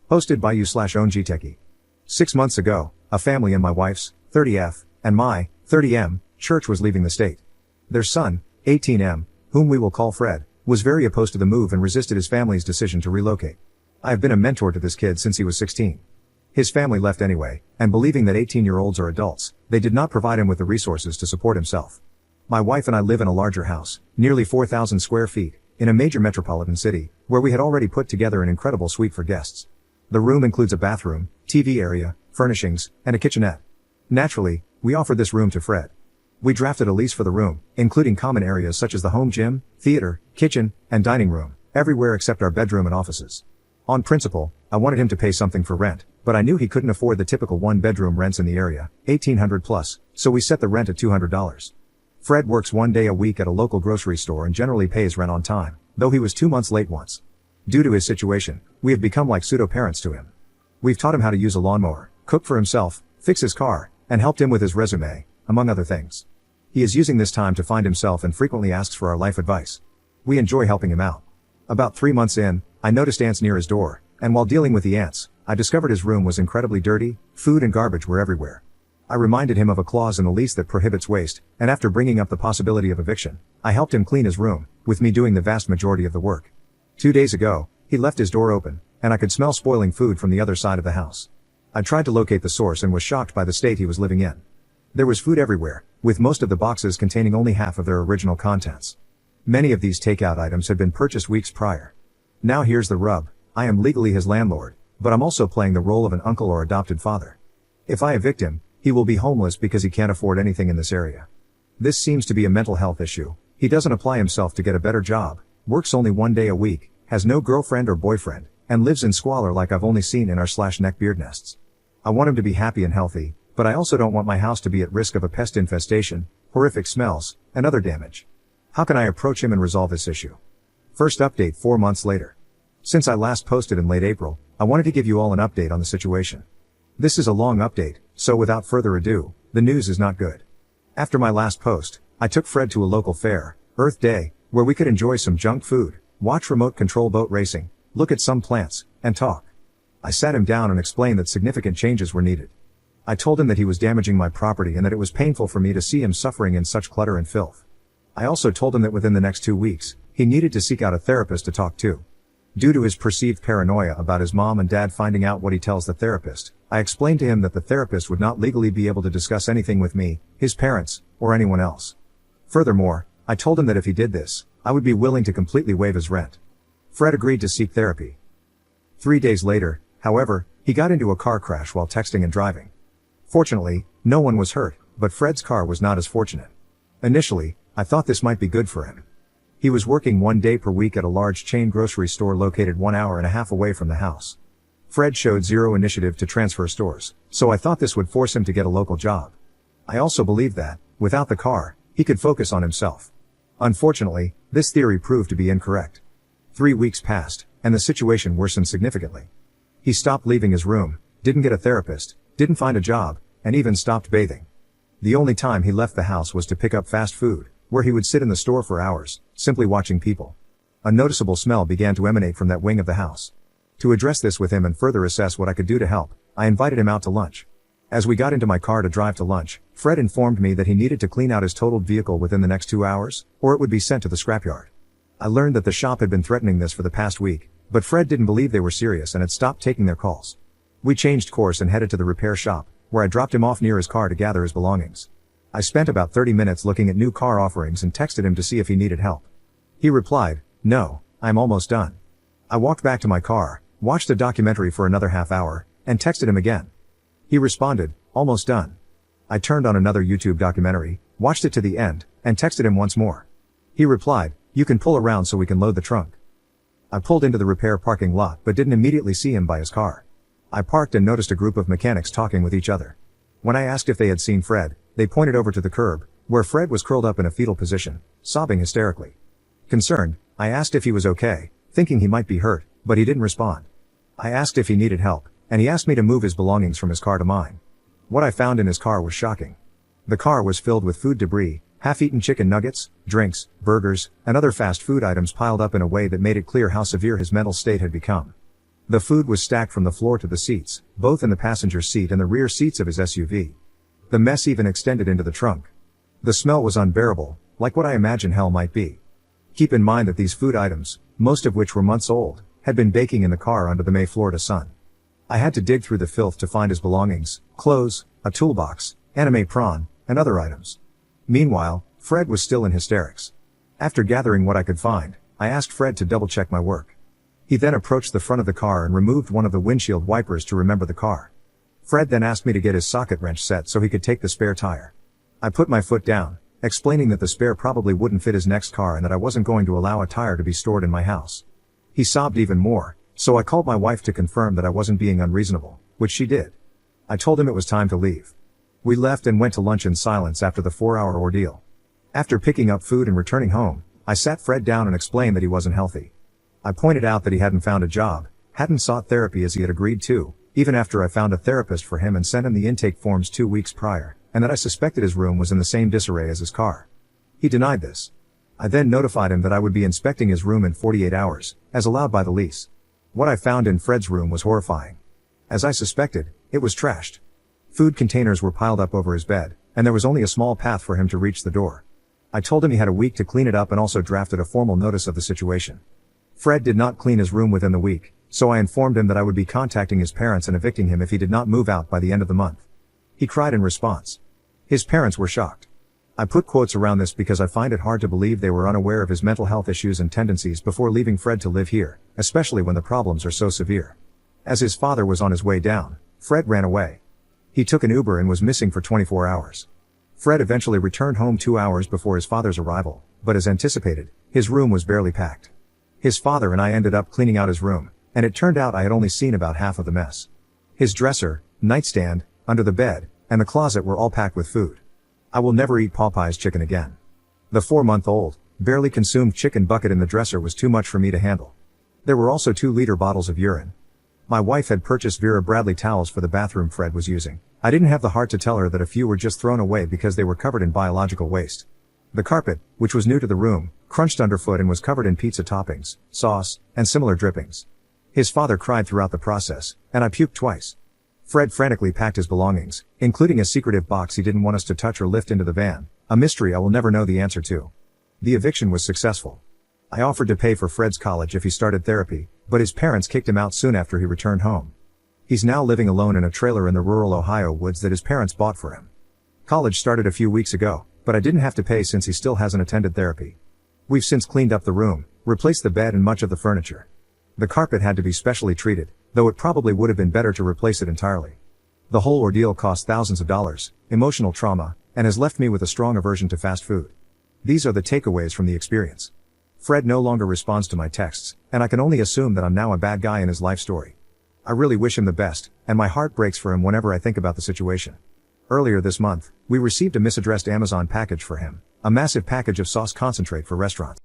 Hosted by you/OwnGTechie. 6 months ago, a family in my wife's, 30F, and my, 30M, church was leaving the state. Their son, 18M, whom we will call Fred, was very opposed to the move and resisted his family's decision to relocate. I have been a mentor to this kid since he was 16. His family left anyway, and believing that 18-year-olds are adults, they did not provide him with the resources to support himself. My wife and I live in a larger house, nearly 4,000 square feet, in a major metropolitan city, where we had already put together an incredible suite for guests. The room includes a bathroom, TV area, furnishings, and a kitchenette. Naturally, we offered this room to Fred. We drafted a lease for the room, including common areas such as the home gym, theater, kitchen, and dining room, everywhere except our bedroom and offices. On principle, I wanted him to pay something for rent, but I knew he couldn't afford the typical one-bedroom rents in the area, $1,800 plus, so we set the rent at $200. Fred works 1 day a week at a local grocery store and generally pays rent on time, though he was 2 months late once. Due to his situation, we have become like pseudo-parents to him. We've taught him how to use a lawnmower, cook for himself, fix his car, and helped him with his resume, among other things. He is using this time to find himself and frequently asks for our life advice. We enjoy helping him out. About 3 months in, I noticed ants near his door, and while dealing with the ants, I discovered his room was incredibly dirty, food and garbage were everywhere. I reminded him of a clause in the lease that prohibits waste, and after bringing up the possibility of eviction, I helped him clean his room, with me doing the vast majority of the work. 2 days ago, he left his door open, and I could smell spoiling food from the other side of the house. I tried to locate the source and was shocked by the state he was living in. There was food everywhere, with most of the boxes containing only half of their original contents. Many of these takeout items had been purchased weeks prior. Now here's the rub, I am legally his landlord, but I'm also playing the role of an uncle or adopted father. If I evict him, he will be homeless because he can't afford anything in this area. This seems to be a mental health issue. He doesn't apply himself to get a better job, works only 1 day a week, has no girlfriend or boyfriend, and lives in squalor like I've only seen in our /neck beard nests. I want him to be happy and healthy, but I also don't want my house to be at risk of a pest infestation, horrific smells, and other damage. How can I approach him and resolve this issue? First update 4 months later. Since I last posted in late April, I wanted to give you all an update on the situation. This is a long update, so without further ado, the news is not good. After my last post, I took Fred to a local fair, Earth Day, where we could enjoy some junk food, watch remote control boat racing, look at some plants, and talk. I sat him down and explained that significant changes were needed. I told him that he was damaging my property and that it was painful for me to see him suffering in such clutter and filth. I also told him that within the next 2 weeks, he needed to seek out a therapist to talk to. Due to his perceived paranoia about his mom and dad finding out what he tells the therapist, I explained to him that the therapist would not legally be able to discuss anything with me, his parents, or anyone else. Furthermore, I told him that if he did this, I would be willing to completely waive his rent. Fred agreed to seek therapy. 3 days later, however, he got into a car crash while texting and driving. Fortunately, no one was hurt, but Fred's car was not as fortunate. Initially, I thought this might be good for him. He was working 1 day per week at a large chain grocery store located 1.5 hours away from the house. Fred showed zero initiative to transfer stores, so I thought this would force him to get a local job. I also believed that, without the car, he could focus on himself. Unfortunately, this theory proved to be incorrect. 3 weeks passed, and the situation worsened significantly. He stopped leaving his room, didn't get a therapist, didn't find a job, and even stopped bathing. The only time he left the house was to pick up fast food, where he would sit in the store for hours, simply watching people. A noticeable smell began to emanate from that wing of the house. To address this with him and further assess what I could do to help, I invited him out to lunch. As we got into my car to drive to lunch, Fred informed me that he needed to clean out his totaled vehicle within the next 2 hours, or it would be sent to the scrapyard. I learned that the shop had been threatening this for the past week, but Fred didn't believe they were serious and had stopped taking their calls. We changed course and headed to the repair shop, where I dropped him off near his car to gather his belongings. I spent about 30 minutes looking at new car offerings and texted him to see if he needed help. He replied, "No, I'm almost done." I walked back to my car, watched a documentary for another half hour, and texted him again. He responded, "Almost done." I turned on another YouTube documentary, watched it to the end, and texted him once more. He replied, "You can pull around so we can load the trunk." I pulled into the repair parking lot but didn't immediately see him by his car. I parked and noticed a group of mechanics talking with each other. When I asked if they had seen Fred, they pointed over to the curb, where Fred was curled up in a fetal position, sobbing hysterically. Concerned, I asked if he was okay, thinking he might be hurt, but he didn't respond. I asked if he needed help, and he asked me to move his belongings from his car to mine. What I found in his car was shocking. The car was filled with food debris, half-eaten chicken nuggets, drinks, burgers, and other fast food items piled up in a way that made it clear how severe his mental state had become. The food was stacked from the floor to the seats, both in the passenger seat and the rear seats of his SUV. The mess even extended into the trunk. The smell was unbearable, like what I imagine hell might be. Keep in mind that these food items, most of which were months old, had been baking in the car under the May Florida sun. I had to dig through the filth to find his belongings, clothes, a toolbox, anime prawn, and other items. Meanwhile, Fred was still in hysterics. After gathering what I could find, I asked Fred to double-check my work. He then approached the front of the car and removed one of the windshield wipers to remember the car. Fred then asked me to get his socket wrench set so he could take the spare tire. I put my foot down, explaining that the spare probably wouldn't fit his next car and that I wasn't going to allow a tire to be stored in my house. He sobbed even more, so I called my wife to confirm that I wasn't being unreasonable, which she did. I told him it was time to leave. We left and went to lunch in silence after the 4-hour ordeal. After picking up food and returning home, I sat Fred down and explained that he wasn't healthy. I pointed out that he hadn't found a job, hadn't sought therapy as he had agreed to, even after I found a therapist for him and sent him the intake forms 2 weeks prior, and that I suspected his room was in the same disarray as his car. He denied this. I then notified him that I would be inspecting his room in 48 hours, as allowed by the lease. What I found in Fred's room was horrifying. As I suspected, it was trashed. Food containers were piled up over his bed, and there was only a small path for him to reach the door. I told him he had a week to clean it up and also drafted a formal notice of the situation. Fred did not clean his room within the week, so I informed him that I would be contacting his parents and evicting him if he did not move out by the end of the month. He cried in response. His parents were shocked. I put quotes around this because I find it hard to believe they were unaware of his mental health issues and tendencies before leaving Fred to live here, especially when the problems are so severe. As his father was on his way down, Fred ran away. He took an Uber and was missing for 24 hours. Fred eventually returned home 2 hours before his father's arrival, but as anticipated, his room was barely packed. His father and I ended up cleaning out his room, and it turned out I had only seen about half of the mess. His dresser, nightstand, under the bed, and the closet were all packed with food. I will never eat Popeye's chicken again. The 4-month-old, barely consumed chicken bucket in the dresser was too much for me to handle. There were also 2-liter bottles of urine. My wife had purchased Vera Bradley towels for the bathroom Fred was using. I didn't have the heart to tell her that a few were just thrown away because they were covered in biological waste. The carpet, which was new to the room, crunched underfoot and was covered in pizza toppings, sauce, and similar drippings. His father cried throughout the process, and I puked twice. Fred frantically packed his belongings, including a secretive box he didn't want us to touch or lift into the van, a mystery I will never know the answer to. The eviction was successful. I offered to pay for Fred's college if he started therapy, but his parents kicked him out soon after he returned home. He's now living alone in a trailer in the rural Ohio woods that his parents bought for him. College started a few weeks ago, but I didn't have to pay since he still hasn't attended therapy. We've since cleaned up the room, replaced the bed and much of the furniture. The carpet had to be specially treated, though it probably would have been better to replace it entirely. The whole ordeal cost thousands of dollars, emotional trauma, and has left me with a strong aversion to fast food. These are the takeaways from the experience. Fred no longer responds to my texts, and I can only assume that I'm now a bad guy in his life story. I really wish him the best, and my heart breaks for him whenever I think about the situation. Earlier this month, we received a misaddressed Amazon package for him, a massive package of sauce concentrate for restaurants.